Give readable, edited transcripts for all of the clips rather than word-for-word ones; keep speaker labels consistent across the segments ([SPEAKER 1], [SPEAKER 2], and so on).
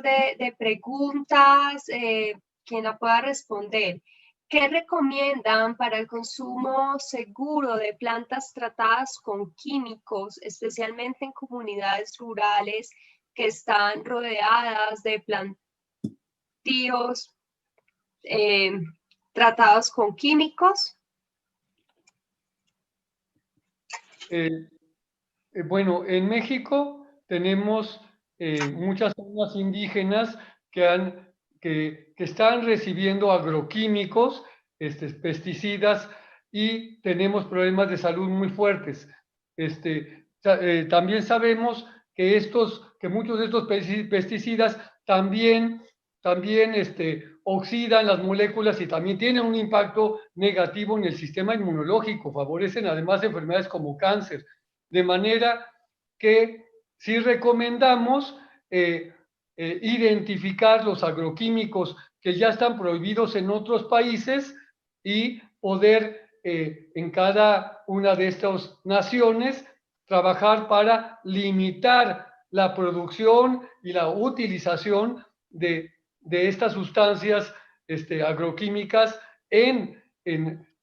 [SPEAKER 1] par de preguntas, quien la pueda responder. ¿Qué recomiendan para el consumo seguro de plantas tratadas con químicos, especialmente en comunidades rurales que están rodeadas de plantíos tratados con químicos?
[SPEAKER 2] Bueno, en México tenemos muchas zonas indígenas que están recibiendo agroquímicos, pesticidas, y tenemos problemas de salud muy fuertes. También sabemos que muchos de estos pesticidas también oxidan las moléculas y también tienen un impacto negativo en el sistema inmunológico, favorecen además enfermedades como cáncer. De manera que sí recomendamos identificar los agroquímicos que ya están prohibidos en otros países y poder en cada una de estas naciones trabajar para limitar la producción y la utilización de estas sustancias agroquímicas en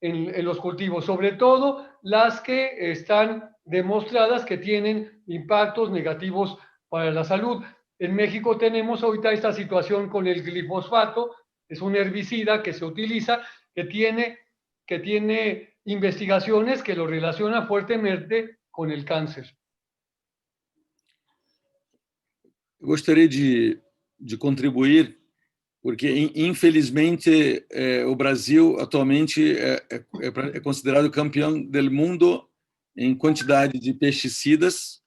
[SPEAKER 2] los cultivos, sobre todo las que están demostradas que tienen impactos negativos para la salud. En México tenemos ahorita esta situación con el glifosfato, es un herbicida que se utiliza, que tiene investigaciones que lo relacionan fuertemente con el cáncer.
[SPEAKER 3] Gostaria de contribuir, porque, infelizmente, o Brasil atualmente é considerado campeão do mundo em quantidade de pesticidas,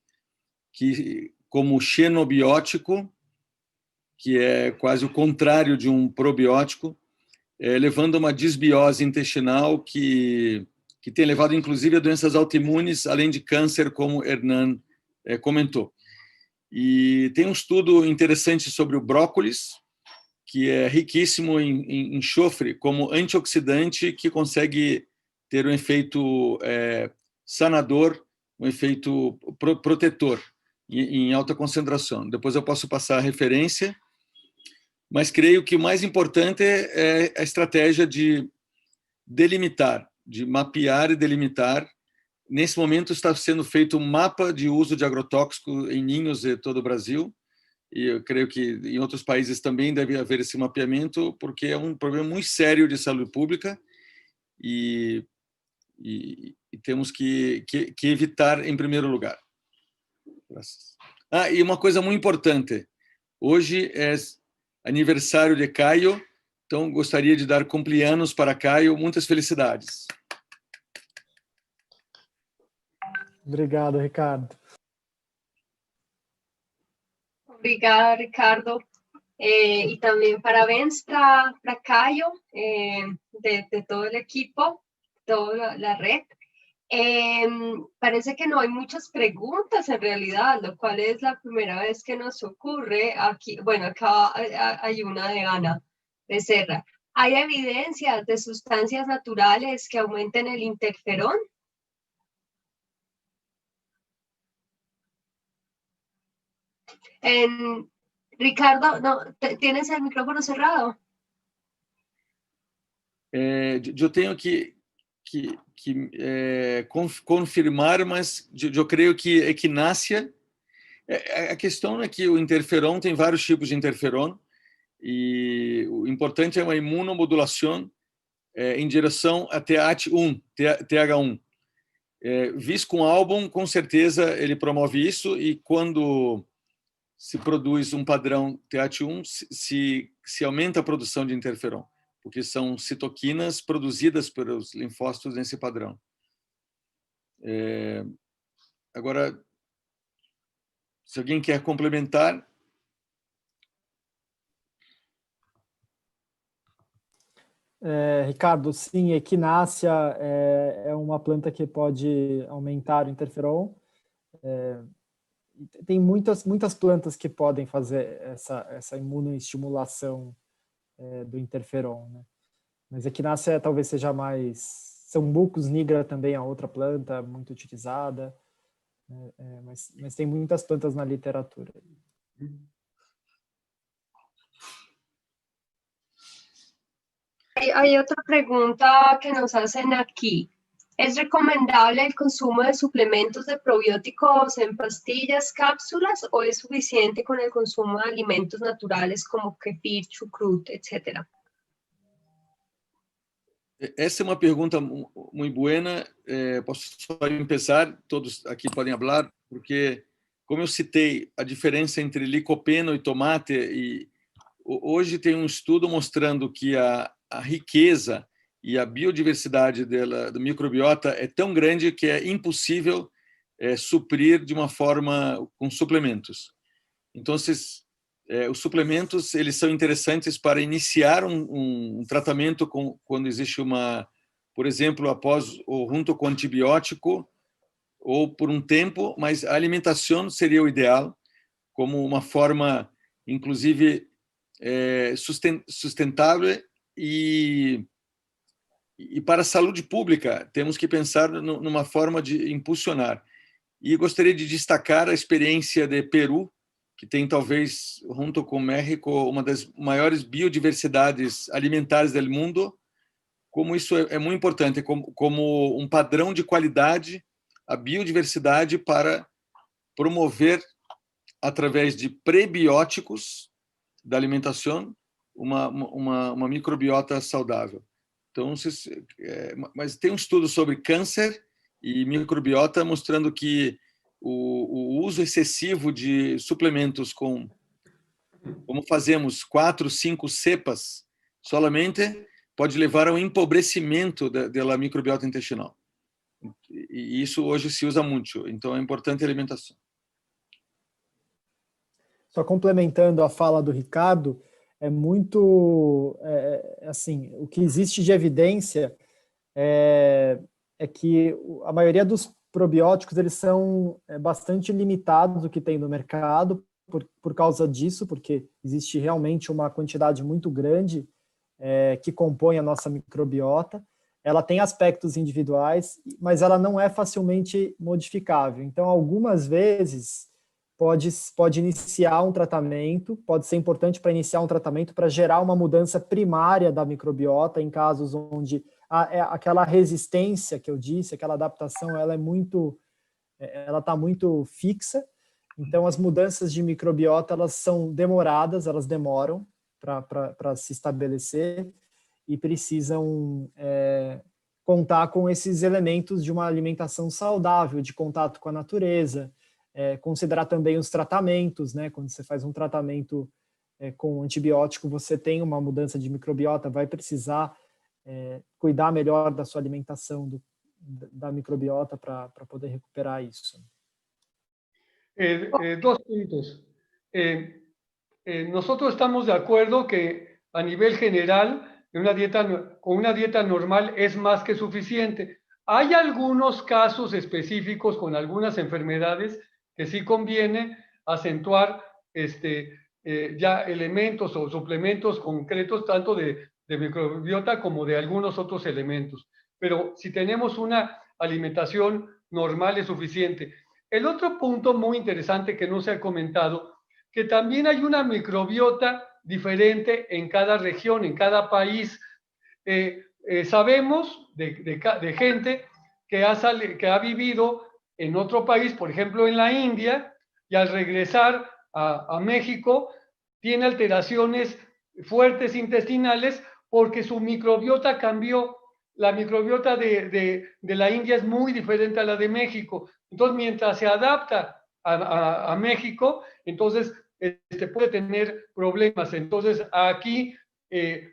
[SPEAKER 3] como xenobiótico, que é quase o contrário de um probiótico, levando a uma disbiose intestinal que tem levado, inclusive, a doenças autoimunes, além de câncer, como Hernan comentou. E tem um estudo interessante sobre o brócolis, que é riquíssimo em enxofre como antioxidante, que consegue ter um efeito sanador, um efeito protetor em alta concentração. Depois eu posso passar a referência, mas creio que o mais importante é a estratégia de delimitar, de mapear e delimitar. Nesse momento está sendo feito um mapa de uso de agrotóxico em ninhos de todo o Brasil, e eu creio que em outros países também deve haver esse mapeamento, porque é um problema muito sério de saúde pública e temos que evitar em primeiro lugar. Graças. E uma coisa muito importante, hoje é aniversário de Caio, então gostaria de dar cumpleaños para Caio, muitas felicidades.
[SPEAKER 4] Obrigado, Ricardo.
[SPEAKER 1] Obrigada, Ricardo. Y también parabéns para Caio, de todo el equipo, toda la red. Parece que no hay muchas preguntas en realidad, lo cual es la primera vez que nos ocurre aquí. Bueno, acá hay una de Ana Becerra. ¿Hay evidencias de sustancias naturales que aumenten el interferón? Ricardo, no, ¿tienes el micrófono cerrado?
[SPEAKER 3] Eu tenho que confirmar, mas eu creio que equinácea. A questão é que o interferon tem vários tipos de interferon e o importante é uma imunomodulação em direção a TH1. Vis com álbum, com certeza ele promove isso, e quando se produz um padrão TH1, se aumenta a produção de interferon, porque são citoquinas produzidas pelos linfócitos nesse padrão. Agora, se alguém quer complementar.
[SPEAKER 4] Ricardo, sim, equinácea é uma planta que pode aumentar o interferon. Tem muitas plantas que podem fazer essa imunoestimulação do interferon, né? Mas equinácea talvez seja mais... Sambucus nigra também é outra planta muito utilizada, mas tem muitas plantas na literatura.
[SPEAKER 1] Hay otra pregunta que nos hacen aquí. ¿Es recomendable el consumo de suplementos de probióticos en pastillas, cápsulas, o es suficiente con el consumo de alimentos naturales como kefir, chucrut, etcétera?
[SPEAKER 3] Essa é uma pergunta muito boa. Posso só começar? Todos aqui podem falar, porque, como eu citei, a diferença entre licopeno e tomate, e hoje tem um estudo mostrando que a riqueza e a biodiversidade do microbiota é tão grande que é impossível suprir de uma forma com suplementos. Então, os suplementos eles são interessantes para iniciar um tratamento quando existe por exemplo, após ou junto com antibiótico ou por um tempo, mas a alimentação seria o ideal como uma forma, inclusive, sustentável e para a saúde pública temos que pensar numa forma de impulsionar. E gostaria de destacar a experiência de Peru, que tem talvez, junto com o México, uma das maiores biodiversidades alimentares do mundo, como isso é muito importante, como um padrão de qualidade, a biodiversidade para promover, através de prebióticos da alimentação, uma microbiota saudável. Então, mas tem um estudo sobre câncer e microbiota mostrando que o uso excessivo de suplementos como fazemos 4, 5 cepas solamente pode levar ao empobrecimento da microbiota intestinal. E isso hoje se usa muito, então é importante a alimentação.
[SPEAKER 4] Só complementando a fala do Ricardo, é muito, assim, o que existe de evidência é que a maioria dos probióticos eles são bastante limitados do que tem no mercado por causa disso, porque existe realmente uma quantidade muito grande que compõe a nossa microbiota. Ela tem aspectos individuais, mas ela não é facilmente modificável. Então, algumas vezes, pode iniciar um tratamento, pode ser importante para iniciar um tratamento para gerar uma mudança primária da microbiota em casos onde aquela resistência que eu disse, aquela adaptação, ela está muito fixa. Então, as mudanças de microbiota, elas são demoradas, elas demoram para se estabelecer e precisam contar com esses elementos de uma alimentação saudável, de contato com a natureza, considerar também os tratamentos, né? Quando você faz um tratamento com antibiótico, você tem uma mudança de microbiota, vai precisar cuidar melhor da sua alimentação, da microbiota para poder recuperar isso.
[SPEAKER 2] Dos puntos. Nosotros estamos de acuerdo que a nivel general con una dieta normal es más que suficiente. Hay algunos casos específicos con algunas enfermedades que sí conviene acentuar ya elementos o suplementos concretos tanto de microbiota como de algunos otros elementos. Pero si tenemos una alimentación normal es suficiente. El otro punto muy interesante que no se ha comentado, que también hay una microbiota diferente en cada región, en cada país. Sabemos de gente que ha vivido en otro país, por ejemplo en la India, y al regresar a México tiene alteraciones fuertes intestinales porque su microbiota cambió. La microbiota de la India es muy diferente a la de México. Entonces, mientras se adapta a México, entonces puede tener problemas. Entonces, aquí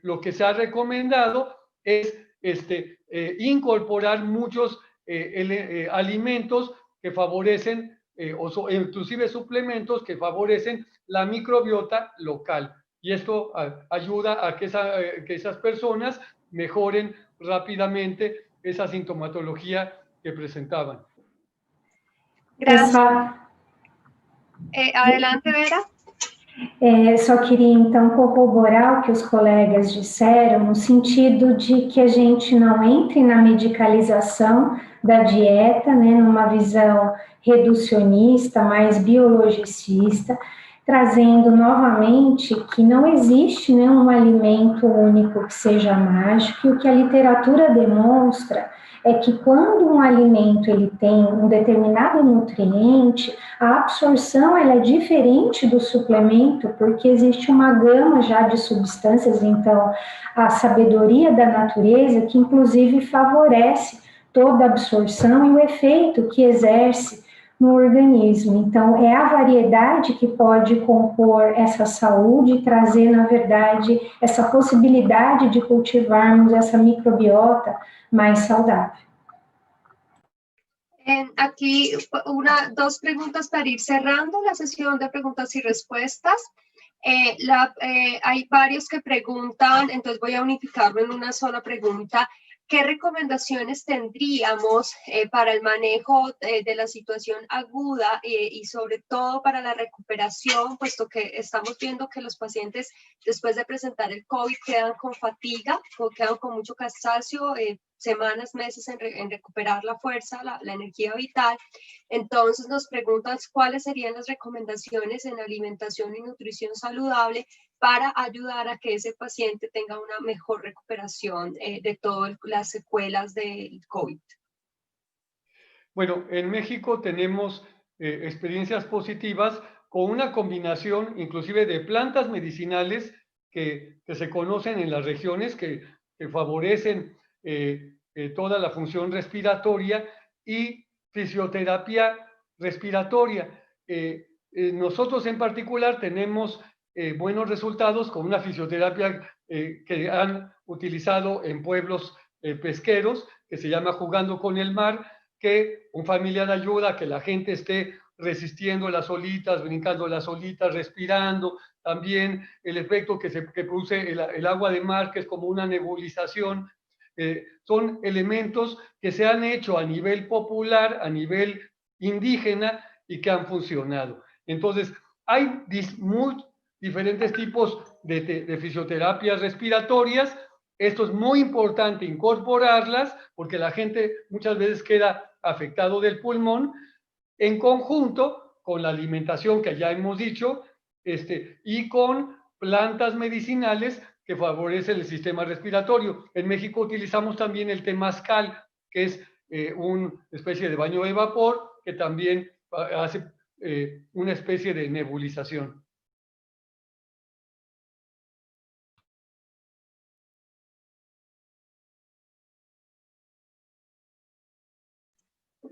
[SPEAKER 2] lo que se ha recomendado es incorporar muchos alimentos que favorecen, inclusive suplementos que favorecen la microbiota local. Y esto ayuda a que esas personas mejoren rápidamente esa sintomatología que presentaban.
[SPEAKER 1] Gracias. Adelante, Vera.
[SPEAKER 5] Só queria, então, corroborar o que os colegas disseram, no sentido de que a gente não entre na medicalização da dieta, né, numa visão reducionista, mais biologicista. trazendo novamente que não existe, né, um alimento único que seja mágico, e o que a literatura demonstra é que quando um alimento ele tem um determinado nutriente, a absorção ela é diferente do suplemento, porque existe uma gama já de substâncias, então a sabedoria da natureza que inclusive favorece toda a absorção e o efeito que exerce no organismo. Então, é a variedade que pode compor essa saúde e trazer, na verdade, essa possibilidade de cultivarmos essa microbiota mais saudável.
[SPEAKER 1] Aquí dos preguntas para ir cerrando la sesión de preguntas y respuestas. Hay varios que preguntan, entonces voy a unificarlo en una sola pregunta. ¿Qué recomendaciones tendríamos para el manejo de la situación aguda y sobre todo para la recuperación, puesto que estamos viendo que los pacientes después de presentar el COVID quedan con fatiga o quedan con mucho cansancio, semanas, meses en recuperar la fuerza, la energía vital? Entonces nos preguntan cuáles serían las recomendaciones en alimentación y nutrición saludable para ayudar a que ese paciente tenga una mejor recuperación de todas las secuelas del COVID.
[SPEAKER 2] Bueno, en México tenemos experiencias positivas con una combinación inclusive de plantas medicinales que se conocen en las regiones que favorecen toda la función respiratoria y fisioterapia respiratoria. Nosotros en particular tenemos buenos resultados con una fisioterapia que han utilizado en pueblos pesqueros, que se llama Jugando con el Mar, que un familiar ayuda a que la gente esté resistiendo las olitas, brincando las olitas, respirando. También el efecto que produce el agua de mar, que es como una nebulización. Son elementos que se han hecho a nivel popular, a nivel indígena y que han funcionado. Entonces, hay diferentes tipos de fisioterapias respiratorias. Esto es muy importante incorporarlas porque la gente muchas veces queda afectado del pulmón en conjunto con la alimentación que ya hemos dicho y con plantas medicinales que favorecen el sistema respiratorio. En México utilizamos también el temazcal, que es una especie de baño de vapor que también hace una especie de nebulización.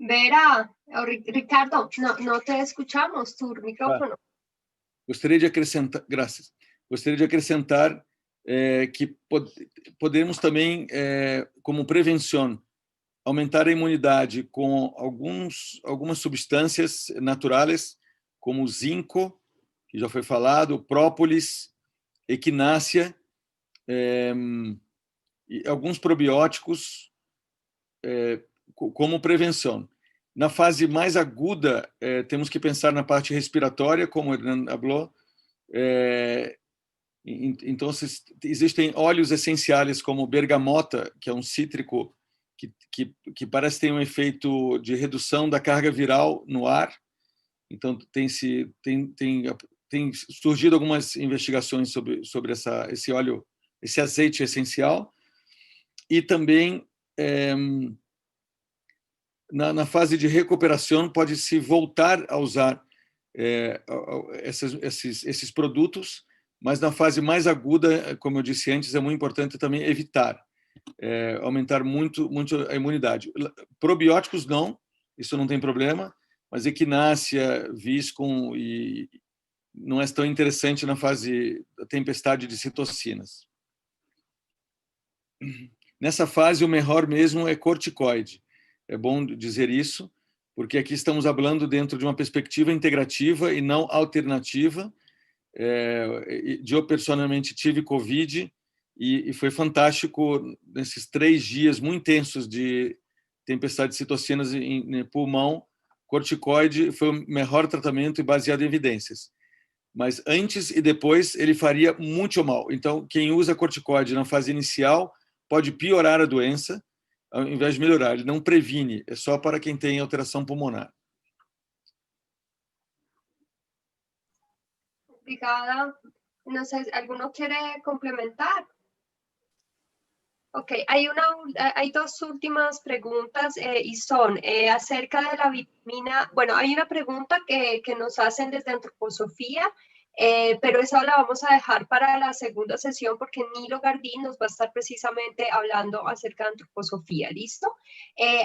[SPEAKER 1] Vera, Ricardo, no te escuchamos, tu micrófono.
[SPEAKER 3] Gostaria de acrescentar, graças. Gostaria de acrescentar que podemos também, como prevenção, aumentar a imunidade com algumas substâncias naturais, como o zinco, que já foi falado, própolis, equinácea, e alguns probióticos como prevenção. Na fase mais aguda, temos que pensar na parte respiratória, como o Hernán falou. Então, existem óleos essenciais como bergamota, que é um cítrico que parece ter um efeito de redução da carga viral no ar. Então, tem surgido algumas investigações sobre esse óleo, esse azeite essencial. E também, na fase de recuperação, pode-se voltar a usar esses produtos, mas na fase mais aguda, como eu disse antes, é muito importante também evitar, aumentar muito a imunidade. Probióticos não, isso não tem problema, mas equinácea, viscum, e não é tão interessante na fase da tempestade de citocinas. Nessa fase, o melhor mesmo é corticoide. É bom dizer isso, porque aqui estamos falando dentro de uma perspectiva integrativa e não alternativa. Eu, personalmente, tive Covid e foi fantástico nesses 3 dias muito intensos de tempestade de citocinas em pulmão. Corticoide foi o melhor tratamento e baseado em evidências. Mas antes e depois ele faria muito mal. Então, quem usa corticoide na fase inicial pode piorar a doença, ao invés de melhorar. Ele não previne, é só para quem tem alteração pulmonar.
[SPEAKER 1] Obrigada. No sé, ¿alguno quiere complementar? Ok, hay dos últimas preguntas y son acerca de la vitamina. Bueno, hay una pregunta que nos hacen desde antroposofía, pero esa la vamos a dejar para la segunda sesión porque Nilo Gardín nos va a estar precisamente hablando acerca de antroposofía. ¿Listo?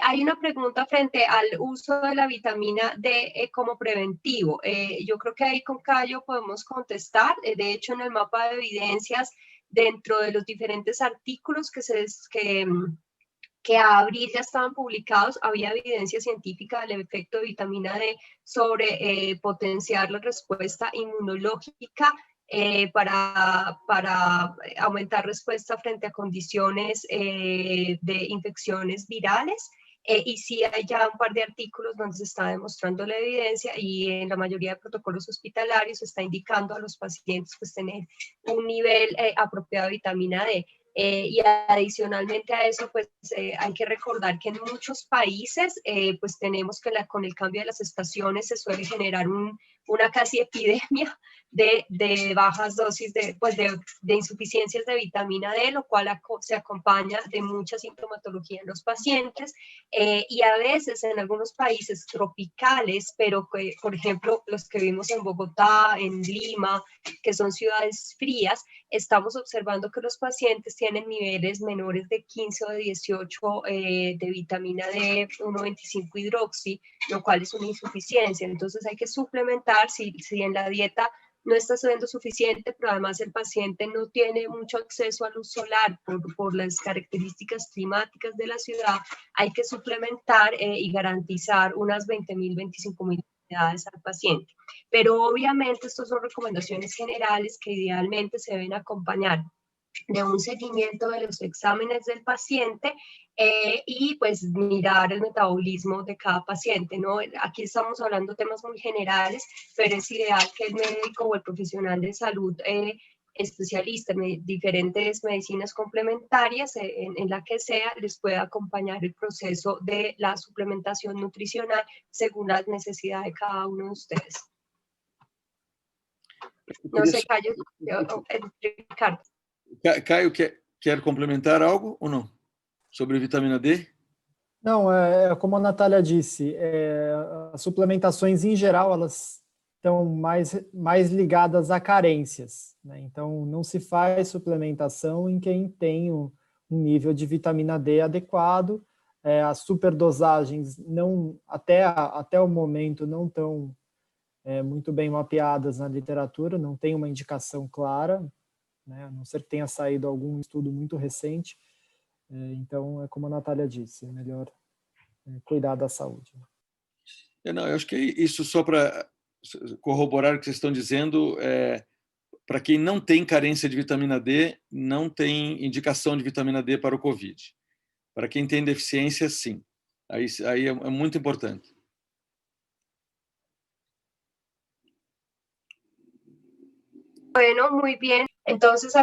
[SPEAKER 1] Hay una pregunta frente al uso de la vitamina D como preventivo. Yo creo que ahí con Cayo podemos contestar. De hecho, en el mapa de evidencias, dentro de los diferentes artículos que a abril ya estaban publicados, había evidencia científica del efecto de vitamina D sobre potenciar la respuesta inmunológica para aumentar respuesta frente a condiciones de infecciones virales. Y sí hay ya un par de artículos donde se está demostrando la evidencia y en la mayoría de protocolos hospitalarios se está indicando a los pacientes pues tener un nivel apropiado de vitamina D. Y adicionalmente a eso, pues hay que recordar que en muchos países, pues tenemos que con el cambio de las estaciones se suele generar una casi epidemia de bajas dosis de insuficiencias de vitamina D, lo cual se acompaña de mucha sintomatología en los pacientes y a veces en algunos países tropicales, pero que, por ejemplo, los que vimos en Bogotá, en Lima, que son ciudades frías, estamos observando que los pacientes tienen niveles menores de 15 o de 18 de vitamina D, 1,25 hidroxi, lo cual es una insuficiencia. Entonces hay que suplementar si en la dieta no está siendo suficiente, pero además el paciente no tiene mucho acceso a luz solar por las características climáticas de la ciudad, hay que suplementar y garantizar unas 20.000, 25.000 unidades al paciente. Pero obviamente estas son recomendaciones generales que idealmente se deben acompañar de un seguimiento de los exámenes del paciente y pues mirar el metabolismo de cada paciente, ¿no? Aquí estamos hablando de temas muy generales, pero es ideal que el médico o el profesional de salud especialista en diferentes medicinas complementarias, en la que sea, les pueda acompañar el proceso de la suplementación nutricional según las necesidades de cada uno de ustedes. No sé, Cayo, Ricardo.
[SPEAKER 3] Caio, quer complementar algo ou não? Sobre vitamina D?
[SPEAKER 4] Não, como a Natália disse, as suplementações em geral, elas estão mais ligadas a carências, né? Então, não se faz suplementação em quem tem um nível de vitamina D adequado. As superdosagens, até o momento, não estão muito bem mapeadas na literatura, não tem uma indicação clara, né? A não ser que tenha saído algum estudo muito recente. Então, é como a Natália disse, é melhor cuidar da saúde.
[SPEAKER 3] Não, eu acho que isso, só para corroborar o que vocês estão dizendo, para quem não tem carência de vitamina D, não tem indicação de vitamina D para o COVID. Para quem tem deficiência, sim. Aí é muito importante.
[SPEAKER 1] Bueno, muy bien. Entonces,